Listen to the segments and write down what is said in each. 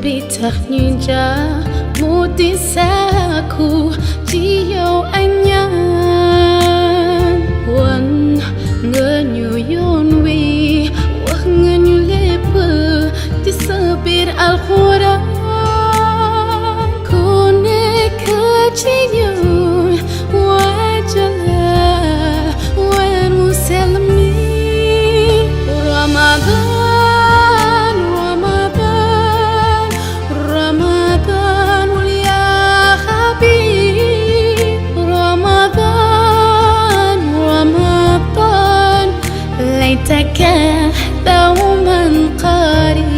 bi tax ñu jaar mu di sàkku ci yow ay ñaan wan nga ñu yoon wi wax nga ñu lépp ci sa biir alxuraan ku nekk ci ñun waajala weer mu sell mi Ramadan Ramadan ya habib Ramadan ليتك دوما قريب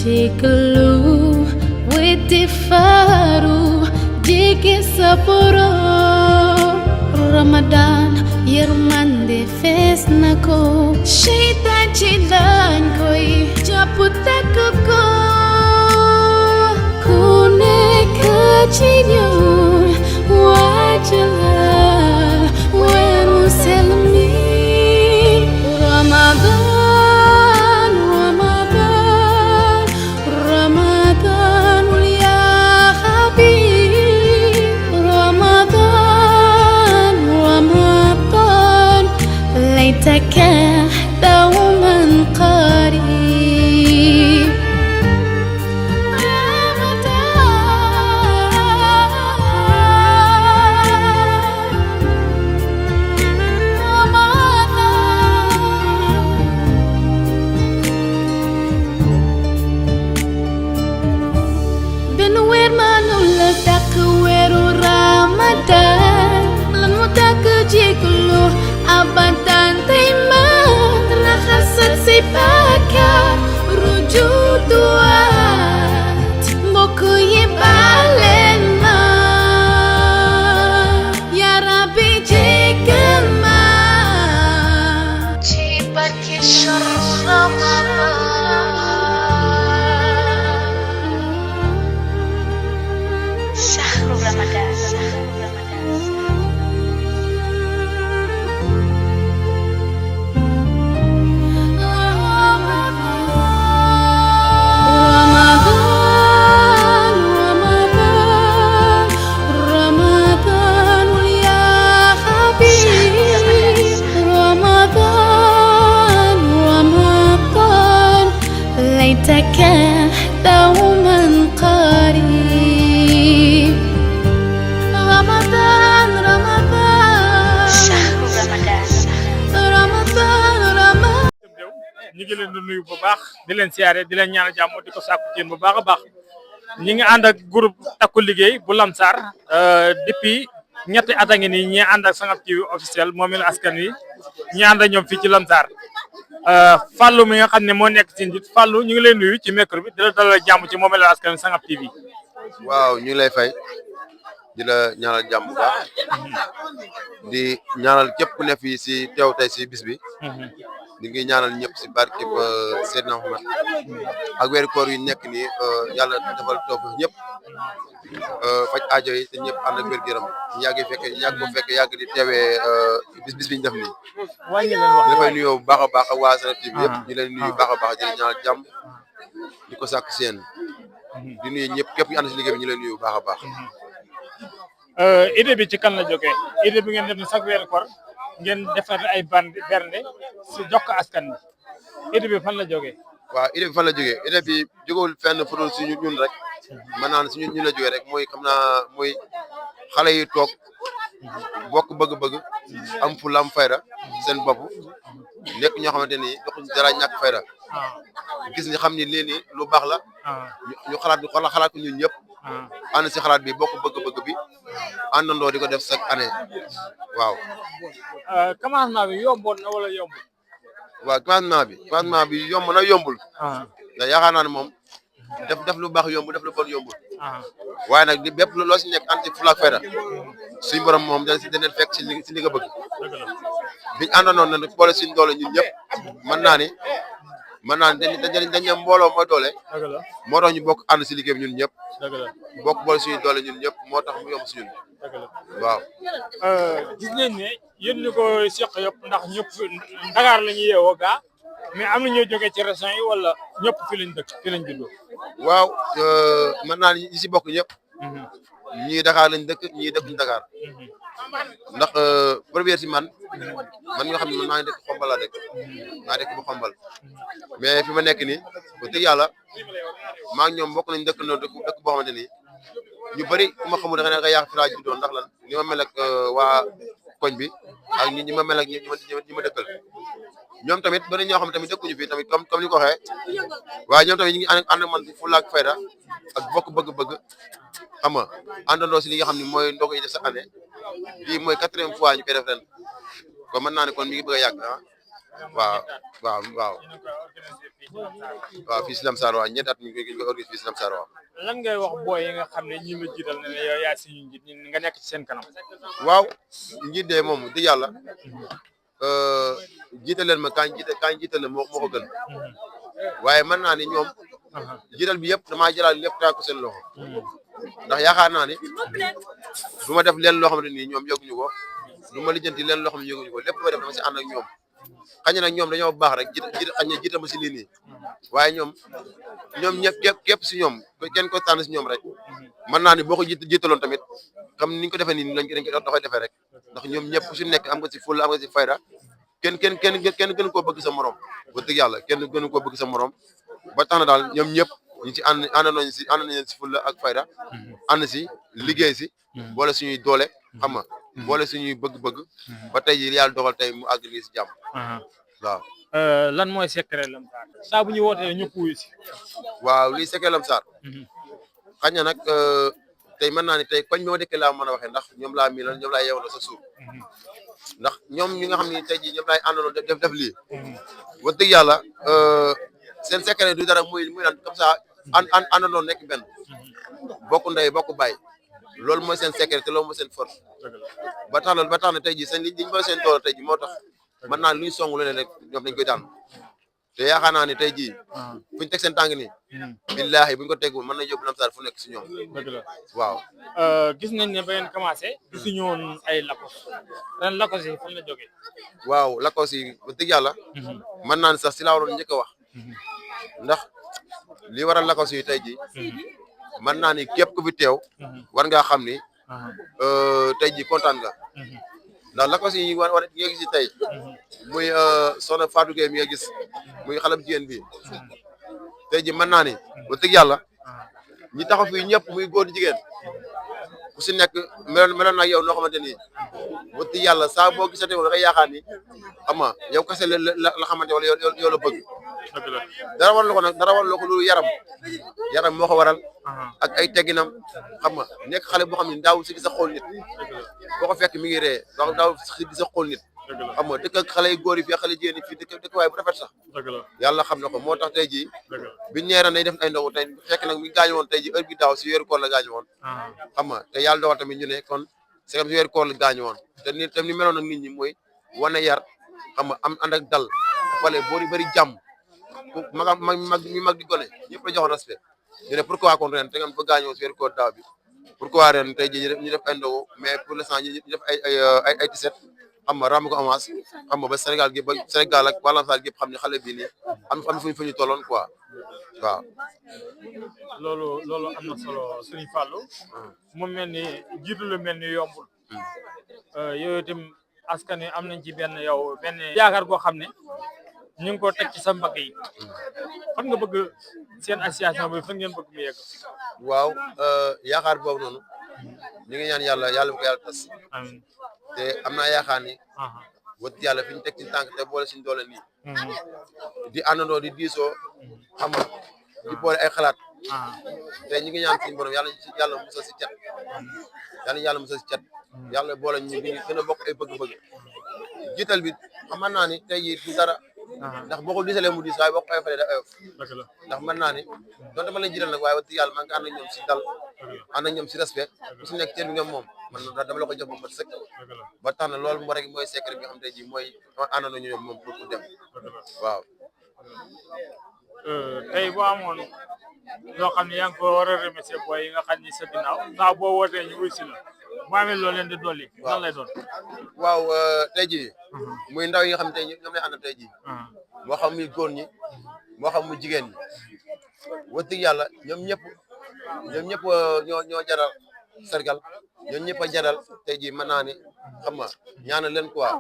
Jikalu witi faru jiki sapuro Ramadan yermande fes nako Syaitan cilan koi japut takut ko Kune kacinya wajah wenu selmi Ramadan ليتك دوما قريب بنوير ما نولدك ويرو رمضان لما تكجي كله abadan teman terhasut si pakar rujuk duat moku ye balema ya rabbi jekema cipat kishar Ramadan syahrul Ramadan ليتك دوما قريب رمضان شهر رمضان ñi ngi leen di nuyu bu baax di leen siyaare di leen ñaanal jàmm di ko sàkku ci yéen bu baax a baax ñi ngi ànd ak groupe takku liggéey bu Lamsar depuis ñetti at a ngi nii ñi ànd ak Sangap TV officiel moomeel askan wi ñi ànd ak ñoom fii ci Lamsar Fallou mi nga xam ne moo nekk ci njiit Fallou ñu ngi lay nuyu ci micro bi di la dalal jàmm ci moomeel askan wi Sangap TV. waaw ñu ngi lay fay di la ñaanal jàmm bu baax di ñaanal képp ku ne fii si teew tey si bis bi. di ngi ñaanal ñëpp si barke ba Seydina Muhammad ak weeru koor yu nekk nii yàlla defal toog ñëpp faj aajo yi te ñëpp ànd ak wér-gu-yaram ñu yàgg ko fekke yàgg di teewee bis bi ñu def nii. dafay nuyoo bu baax a baax ak waa Sangap TV yëpp ñu leen nuyu baax a baax di leen ñaanal jàmm di ko sàkk seen di nuyu ñëpp képp yu ànd si liggéey bi ñu leen nuyu bu baax a baax. idée bi ci kan la jógee idée bi ngeen def ni chaque weeru koor ngeen defar ay bernde si jox ko askan bi idée bi fan la jógee. waaw idée bi fan la jógee idée bi jógewul fenn fu dul si ñun rek mën naa ne si ñun la jógee rek mooy xam naa mooy xale yi toog bokk bëgg-bëgg am fu lam fayda seen bopp nekk ñoo xamante ni doxuñ dara ñàkk fayda gis ni xam ni lii nii lu baax la ñu xalaat ko ñun ñëpp ànd si xalaat bi bokk bëgg-bëgg bi àndandoo di ko def chaque année waaw. commencement bi yomboon na wala yombul. waaw commencement bi yomb na yombul. ndax yaakaar naa ne moom def lu baax yomb def lu bon yombul. waaye nag bépp loo si nekk anti fulaak fayda suñu borom moom dana fekk si li nga bëgg biñ àndandoo na nag boole suñu doole ñun ñëpp mën naa ni dañ ne mbooloo mooy doole moo tax ñu bokk ànd si liggéey bi ñun ñëpp bokk boole suñu doole ñun ñëpp moo tax mu yomb si ñun waaw gis nañ ne yéen ñu ko seq yëpp ndax ñëpp Dakar la ñuy yeewoo gaa mais am na ñoo jógee ci région yi wala ñëpp fi lañ dëkk fi lañ juddoo waaw mën naa ni ñi si bokk ñëpp ñii Dakar lañ dëkk ñii dëkkuñ Dakar ndax première si man nga xam ne man maa ngi dëkk Xombal laa dëkk maa dëkk bu Xombal mais fi ma nekk nii ba dëgg yàlla maa ngi ñoom bokk nañ dëkk noonu dëkk boo xamante ni ñu bëri ku ma xamul da nga yàq fi laa juddoo ndax lan ni ma mel ak waa koñ bi ak ñi ma mel ak ñi ma dëkkal ñoom tamit bëri ñoo xam ne tamit dëkkuñu fi tamit comme ni ko waxee waaye ñoom tamit ñu ngi ànd man ci fulla ak fayda ak bokk bëgg-bëgg xam nga àndandoo si li nga xam ne mooy ndogu yi def sa année bii mooy 4e fois ñu koy def ren kon mën naa ne kon mi ngi bëgg a yàgg waaw fii si Lamsar waaw ñeenti at ñu koy organiser fii si Lamsar waaw. lan ngay wax booy yi nga xam ne ñi la jiital ne yow yaa suñu njiit nga nekk ci seen kanam. waaw njiit de moom di yàlla jiital leen ma kañ jiital leen moo ko gën waaye mën naa ni ñoom jiital bi yëpp damaa jëlaat lépp taa ko seen loxo ndax yaakaar naa ni du ma def leen loo xamante ni ñoom yëguñu ko du ma lijjanti leen loo xam ne yëguñu ko lépp lu ma def dama si ànd ak ñoom xañ nag ñoom dañoo baax rek jiital ma si lii nii waaye ñoom ñëpp képp si ñoom kenn ko tànn si ñoom rek mën naa ni boo ko jiitaloon tamit comme ni ñu ko defee nii lañ da koy defee rek ndax ñoom ñëpp ku si nekk am nga si fulla am nga si fayda kenn gënu koo bëgg sa morom ba dëgg yàlla kenn gënu koo bëgg sa morom ba tax na daal ñoom ñëpp ñu ci ànd nañ si fulla ak fayda ànd si liggéey si boole suñuy doole xam nga boole suñuy bëgg-bëgg ba tey ji yàlla dogal tey mu àgg nii si jàmm waaw lan mooy secret Lamsar saa bu ñu wootee ñëpp wuyu si waaw lii secret Lamsar xañ na nag tey mën naa ni tey koñ bi ma dëkkee laa mën a waxee ndax ñoom laa miinal ñoom laa yeewaloo sa suuf ndax ñoom ñi nga xam ne tey jii ñoom laay àndaloo def lii wax dëgg yàlla seen secret du dara muy naan comme ça àndandoo nekk benn bokk ndey bokk baay loolu mooy seen secret te loolu mooy seen force ba tax na tey jii seen liñ mooy seen doole tey jii moo tax mën naa luñ song lu ne rek ñoom dañ koy daan te yaakaar naa ne tey jii fuñ teg seen tànk nii billaahi buñ ko tegul mën nañ yóbbu Lamsar fu nekk si ñoom dëgg la waaw gis nañ ne ba ngeen commencé gisuñu woon ay lakos ren lakos yi fan la jógee waaw lakos yi ba dëgg yàlla mën naa ne sax si laa waroon njëkk a wax ndax li waral lakos yi tey jii mën naa ni képp ku fi teew war ngaa xam ni tey jii kontaan nga ndax lakos yi war nga gis tey muy soxna Fatou Gueye mi nga gis muy xale bu jigéen bi tey jii mën naa ni ba dëgg yàlla ñi taxaw fii ñëpp muy góor jigéen ku si nekk meloon na yow noo xamante ni ba dëgg yàlla saa boo gisatee da ngay yaakaar ni xam nga yow kese la xamante wala yow la bëgg dara waral ko nag dara waral ko lu yaram moo ko waral ak ay tegginam xam nga nekk xale boo xam ne daaw si gis a xool nit boo ko fekk mi ngi ree daaw si gis a xool nit xam nga dëkk ak xale yu góor yi fii xale jigéen yi fii dëkk waay bu rafet sax yàlla xam na ko moo tax tey jii biñ ñeeran day def ay ndogu tey fekk nag mi gaañu woon tey ji heure bi daaw si weeru koor la gaañu woon xam nga te yàlla dogal tamit ñu ne kon c'est comme si weeru koor la gaañu woon te ni tam ni meloon nag nit ñi mooy wane yar xam nga am ànd ak dal xoolee boori bëri jàmm mag di gone ñëpp la joxoon respect ñu ne pourquoi kon ren te ngeen fa gaañoo si weeru koor daaw bi pourquoi ren tey jii ñu def ay ndogu mais pour l'instant ñu def ay tiset xam nga ràmm ko avance xam nga ba Sénégal gi ba Sénégal ak waa Lamsar gépp xam ne xale bii nii am fu ñu tolloon quoi waaw. loolu am na solo Serigne Fallou. mu mel ni jiitu lu mel ni yombul. yooyu itam askan wi am nañ ci benn yaakaar goo xam ne ñu ngi ko teg ci sa mbagg yi. fan nga bëgg seen association bi fan ngeen bëgg mu yegg. waaw yaakaar boobu noonu ñu ngi ñaan yàlla bu ko yàlla tas. amiin te am naa yaakaar ni. wët yàlla fi ñu teg ci tànk te boole suñu doole nii. di àndandoo di diisoo xam nga di boole ay xalaat. te ñu ngi ñaan suñu borom yàlla musal si cat. yàlla musal si cat. yàlla boole ñu gën a bokk ay bëgg-bëgg. jiital bi xam naa ni tey jii du dara. ndax boo ko diisalee mu diis waaye boo ko oyofalee da oyof. ndax mën naa ni donte ma leen jiital nag waaye wax dëgg yàlla maa ngi ànd ak ñoom si dal ànd ak ñoom si respect ku si nekk cër bi nga moom man dama la ko jox ba mat sëkk ba tax na loolu moo rek mooy secret bi nga xam tey jii mooy àndandoo ñu ñoom moom pour dem waaw. tey boo amoon loo xam ne yaa ngi ko war a remercier booy yi nga xam ni sa ginnaaw saa boo wootee ñu wuy si la boo amee loo leen di dolli lan lay doon. waaw tey jii muy ndaw yi nga xam ne tey ñoom lay àndal tey jii moo xam muy góor ñi moo xam muy jigéen ñi wax dëgg yàlla ñoom ñëpp ñoo jaral sargal ñoom ñëpp a jaral tey jii mën naa ne xam nga ñaanal leen quoi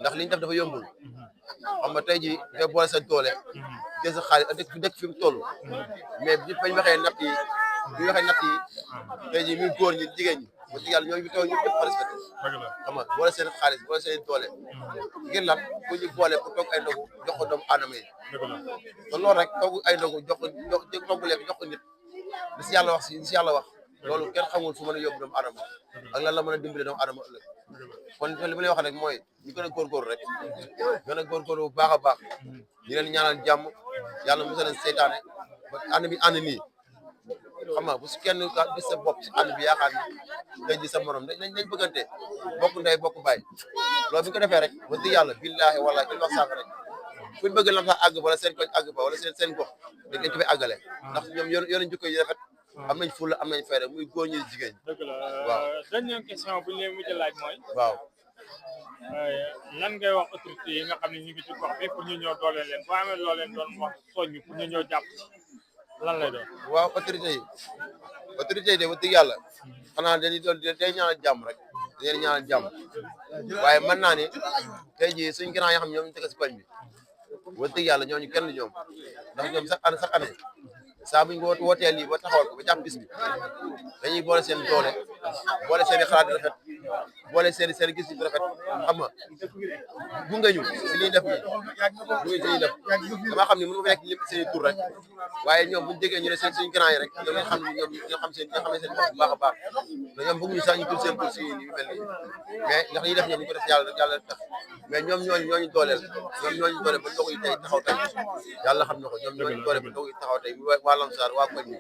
ndax li ñu def dafa yombul xam nga tey jii nga boole sa doole jël sa xaalis dëkk fi mu toll mais bi bañ waxee natt yi tey jii muy góor ñi jigéen ñi wax dëgg yàlla ñooñu fi taw ñu ñëpp respecté xam nga boole seen xaalis boole seen doole ngir lan ku ñu boole pour toog ay ndogu jox ko doomu aadama yi te loolu rek toog ay ndogu jox ko lekk jox ko nit li si yàlla wax loolu kenn xamul fu mën a yóbbu doomu aadama ak lan la mën a dimbale doomu aadama ëllëg kon li ma lay wax rek mooy ñu gën a góorgóorlu rek gën a góorgóorlu bu baax a baax ñu leen ñaanal jàmm yàlla musal leen seytaane ba ànd bi ànd nii xam nga bu si kenn gis sa bopp si ànd bi yaakaar ni tey ji sa morom nañ bëggante bokk ndey bokk baay loolu bi ko defee rek wax dëgg yàlla billaahi wallaahi il wax sànq rek fu ñu bëgg lam sax àgg wala seen koñ àgg fa wala seen gox dañ ko fay àggale ndax ñoom yoon jikko yi rafet am nañ fulla am nañ fayda muy góor ñi jigéen ñi. dëgg la waaw dernière question bu ñu leen mujj laaj mooy. waaw. lan ngay wax autorité yi nga xam ne ñu ngi ci gox bi pour ñu ñëw doole leen boo amee loo leen doon wax soññu pour ñu ñëw jàpp lan lay doon. waaw autorité yi de wax dëgg yàlla xanaa dañuy doon day ñaanal jàmm rek dañuy ñaanal jàmm waaye mën naa ne tey jii suñ grand yoo xam ne ñoom ñu teg si koñ bi wax dëgg yàlla ñooñu kenn ñoom ndax ñoom chaque année saa bu ñu wootee lii ba taxawal ko ba jàpp bis bi dañuy boole seen doole boole seen i xalaat rafet boole seen gis yu rafet xam nga gunge ñu si li ñuy def nii gunge si ñuy def damaa xam ne mënu ma nekk lépp seen i tur rek waaye ñoom bu ñu déggee ñu ne seen grand yi rek ñoom ñoo xam ne ñoo xam seen bopp bu baax a baax te ñoom bëgguñu sax ñu tur seen tur si ni mel nii mais ndax ñuy def ñoom ñu ko def yàlla tax mais ñoom ñooñu dooleel ba ndogu yi tey taxaw tey yàlla xam na ko ñoom ñooñu dooleel ba ndogu yi taxaw tey waa Lamsar waa koñ bi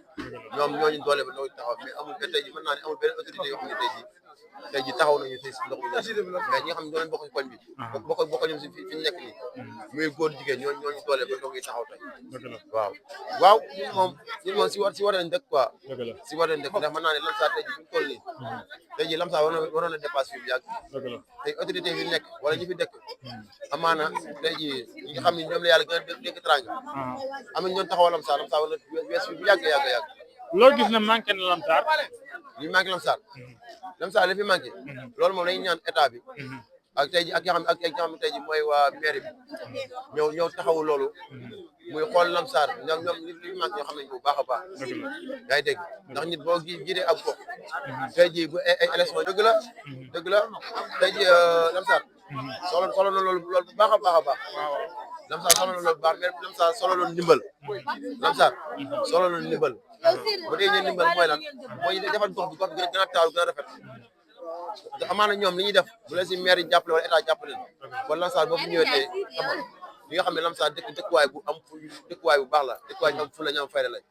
ñoom ñooñu doole ba ndogu yi taxaw mais amul benn tey ji mën naa ne amul benn autorité yoo xam ne tey ji taxaw nañu tey si ndox mi mais ñi nga xam ne ñoo leen bokk ci koñ bi bokk ñoom si fi ñu nekk nii muy góor jigéen ñooñu doole ba ndogu yi taxaw tey waaw ñun moom si war nañ dëkk quoi si war nañ dëkk ndax mën naa ne Lamsar tey ji fi ñu toll nii tey ji Lamsar waroon na dépasse fii bu yàgg tey autorité yi fi nekk wala ñi fi dëkk amaana tey ji ñi nga xam ne ñoom la yàlla gën a dénk teraanga am nañ ñoon taxawal Lamsar wala wees fi bu yàgg loo gis ne manqué na Lamsar li manqué Lamsar li fi manqué loolu moom lañu ñaan état bi ak tey ji ak nga xam ne tey ji mooy waa mairie bi ñëw taxawu loolu muy xool Lamsar ñoom li fi manqué ñoo xam nañ bu baax a baax yaa ngi dégg ndax nit boo jiitee ak gox tey ji bu ay élection dëgg la tey ji Lamsar solo na loolu bu baax a baax Lamsar solo na loolu bu baax mais Lamsar solo loon ndimbal Lamsar solo loon ndimbal bu dee ñu ndimbal mooy lan mooy defal gox bi gën a taaru gën a rafet te amaana ñoom li ñuy def bu la si maire yi jàppale wala état jàppale wala Lamsar boo fi ñëwee tey xam nga li nga xam ne Lamsar dëkkuwaay bu am dëkkuwaay bu baax la dëkkuwaay ñu am fu la ñu am fayda lañ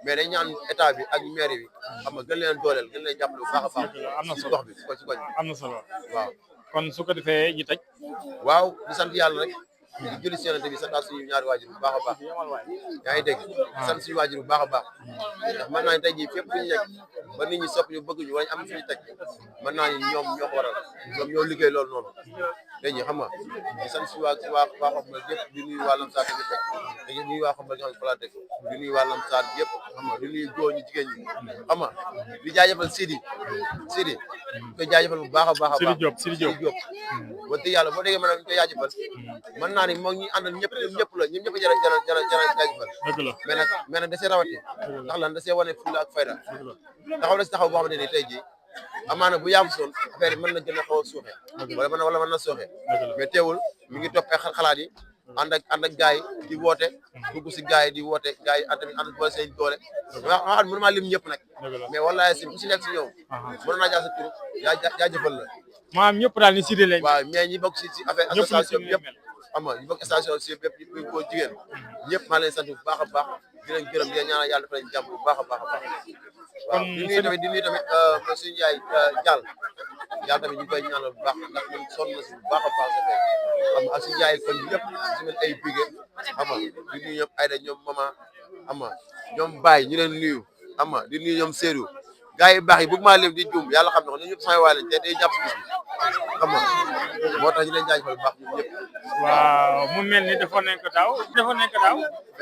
mais day ñaan état bi ak maire bi xam nga gën leen dooleel gën leen jàppale bu baax a baax si gox bi si koñ bi am na solo waaw kon su ko defee ñu tëj waaw di sant yàlla rek di julli si yonent bi sant suñu ñaari waajur bu baax a baax yaa ngi dégg sant suñu waajur bu baax a baax ndax mën naa ne tey jii fépp fu ñu nekk ba nit ñi sopp ñu bëgg ñu wala ñu am fi ñu teg mën naa ne ñoom ñoo ko waral ñoom ñoo liggéey loolu noonu tey jii xam nga di sant si waa Xombal yëpp di nuyu waa Lamsar tamit di nuyu waa Xombal nga xam ne fa laa dëkk di nuyu waa Lamsar yëpp xam nga di nuyu góor ñi jigéen ñi xam nga di jaajëfal Sidi koy jaajëfal bu baax a baax a baax Sidi Diop wax dëgg yàlla boo déggee mën na koy jaajëfal mën naa ni moom ñi àndal ñëpp la ñoom ñëpp jara jaajëfal mais nag da see rawati ndax lan da see wane fulla ak fayda taxaw na si taxaw boo xamante ni tey jii amaana bu yaamu soon affaire yi mën na gën a xaw a suuxe wala mën na sooxe mais teewul mi ngi toppee xalaat yi ànd ak gars yi di woote dugg si gars yi di woote gars yi tamit ànd boole seen doole xam mënu maa lim ñëpp nag mais wallahi si ku si nekk si ñoom mën naa jaar sa tur jaajëfal la maanaam ñëpp daal ni Sidi lañ waaw mais ñi bokk si affaire association bi yëpp xam nga ñu bokk station si yëpp ñu ko jigéen ñëpp maa leen sant bu baax a baax di leen gërëm di leen ñaanal yàlla dafa leen jàmm bu baax a baax waaw di nuyu tamit mooy suñu yaay Diall tamit ñu koy ñaanal bu baax ndax man sonn na si bu baax a baax xam nga ak suñu yaay kon ñëpp su mel ay bigé xam nga di nuyu ñoom Ayda ñoom mama xam nga ñoom Baye ñu leen nuyu xam nga di nuyu ñoom Seydou gars yi baax yi bëgg maa leen di juum yàlla xam na ko ñun ñëpp samay waay lañ te day jàpp si bis bi xam nga moo tax ñu leen jaajëfal bu baax ñun ñëpp. waaw mu mel ni defoon nañ ko daaw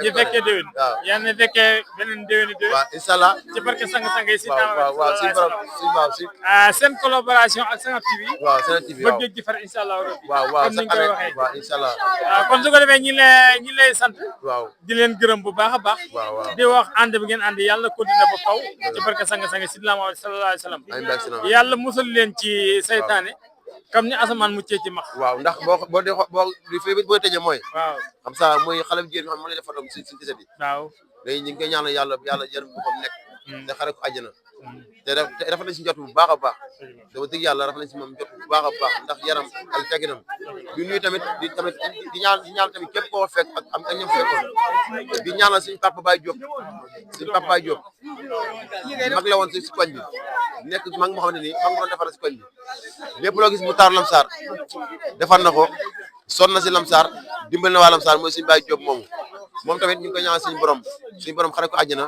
ñu fekkee déwén yal na fekkee beneen déwéni déwén waaw incha allah ci barke sang-sang yi si waaw si borom si waaw si seen collaboration ak Sen TV waaw Sen TV ba géej gi far incha allah waaw comme ni ñu koy waxee waaw incha allah kon su ko defee ñi lay sant waaw di leen gërëm bu baax a baax waaw di wax ànd bi ngeen ànd yàlla continué ba faw ci barke sang-sang sidina Muhammad sallallahu alayhi wa sallam yàlla musal leen ci saytaane comme ni asamaan muccee ci max waaw ndax boo fi boo tëjee mooy waaw xam sa mooy xale bu jigéen bi xam moo lay def fotom si tiset yi waaw léegi ñu ngi koy ñaanal yàlla yërëm ko fam nekk te xare ko àjjana te dafa nañ si njot bu baax a baax dama dëgg yàlla dafa nañ si moom njot bu baax a baax ndax yaram ak teginam di nuyu tamit di ñaan tamit képp koo fekk ak ñoom fekkoon di ñaanal suñu papa Baye Diop mag la woon si koñ bi nekk mag moo xam ne nii mag moo doon defar si koñ bi lépp loo gis mu taar Lamsar defar na ko sonn na si Lamsar dimbal na waa Lamsar mooy suñu Baye Diop moom tamit ñu ngi koy ñaanal suñu borom xare ko àjjana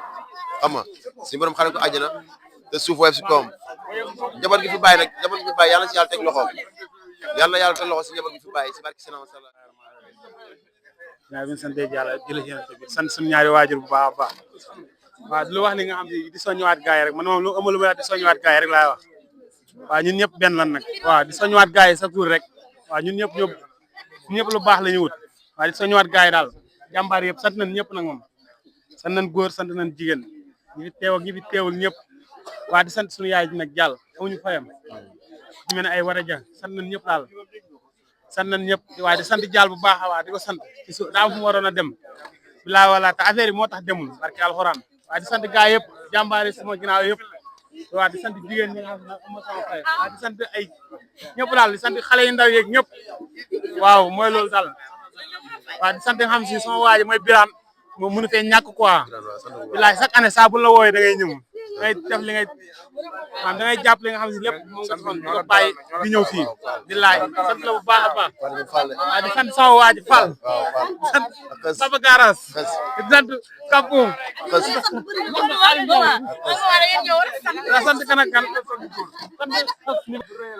xam nga suñu borom xare ko àjjana te suuf woyof si kawam njaboot gi fi bàyyi nag yàlla si yàlla teg loxo yàlla teg loxo si njaboot gi fi bàyyi si barke Seydina Muhammad waaw bi ñu sant yàlla jëlee ci sant suñu ñaari waajur bu baax a baax waaw lu wax li nga xam ne di soññiwaat gars yi rek man moom lu ëmb lu ma di soññiwaat gars yi rek laay wax waaw ñun ñëpp benn lan nag waaw di soññiwaat gars yi chaque jour rek waaw ñun ñëpp lu baax la ñu wut waaw di soññiwaat gars yi daal jàmbaar yëpp sant nañ ñëpp nag moom sant nañ góor sant nañ jigéen ñi fi teew ak ñi fi teewul ñëpp waaw di sant suñu yaay ji nag jàll amuñu fayam ñu mel ne ay war a ja sant nañ ñëpp daal sant nañ ñëpp waaye di sant jàll bu baax a waa di ko sant ci su daa fu mu waroon a dem bilaa wala te affaire yi moo tax demul barke alxuraan waaye di sant gaa yëpp jàmbaare sama ginnaaw yëpp waaw di sant jigéen ñi nga xam ne ama sama fay waaw di sant ay ñëpp daal di sant xale yu ndaw yeeg ñëpp waaw mooy loolu daal waaw di sant nga xam si sama waa ji mooy Birane moom mënu fee ñàkk quoi bilaay chaque année saa bu la wooyee da ngay ñëw da ngay def li ngay maanaam da ngay jàpp li nga xam si lépp moom nga defoon di ko bàyyi di ñëw fii bilaay sant la bu baax a baax waaw di sant sama waa ji Fall di sant Saba Garas di sant Kapum sant kan ak kan